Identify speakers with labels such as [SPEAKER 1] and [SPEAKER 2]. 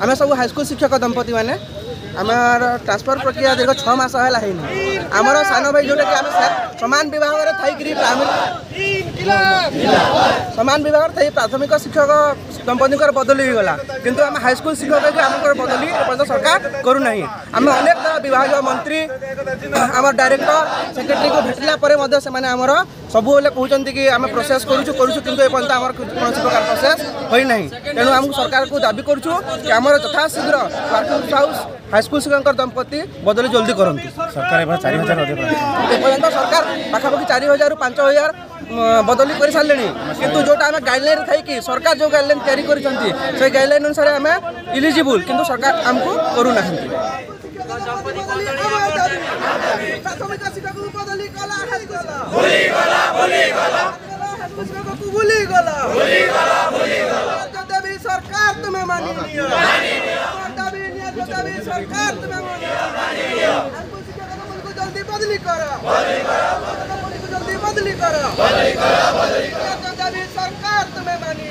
[SPEAKER 1] आम सब हाईस्कल शिक्षक दंपति मैंने आम ट्रांसफर प्रक्रिया दीर्घ 6 मास है आमर सान भाई जोटा कि आम सामान विभाग सामान विभाग थी प्राथमिक शिक्षक दंपति बदली होगा किंतु आम हाईस्कल शिक्षक आम बदली सरकार करूना आम अनेक विभाग मंत्री आम डायरेक्टर सेक्रेटरी को भेटला से आमर सब कहते कि आम प्रोसेस करूँ कि एपर्तंत आम कौन प्रकार प्रोसेस होना तेणु आमको सरकार को दाबी करूँ कि आम यथाशीघ्र वर्किंग हाउस हाईस्कल शिक्षक दंपति बदली जल्दी करती
[SPEAKER 2] सरकार 4000
[SPEAKER 1] एपर्तंत सरकार पाखापाखि 4000 रु 5000 बदली कर सारे किंतु जोटा आम गाइडलाइन थी कि सरकार जो गाइडलाइन तैयारी गाइडलाइन अनुसार आम इलिजिबल किंतु सरकार आमको करूना सरकार तुम्हें सरकार जल्दी बदली करो जल्दी बदली करो सरकार तुम्हें मानी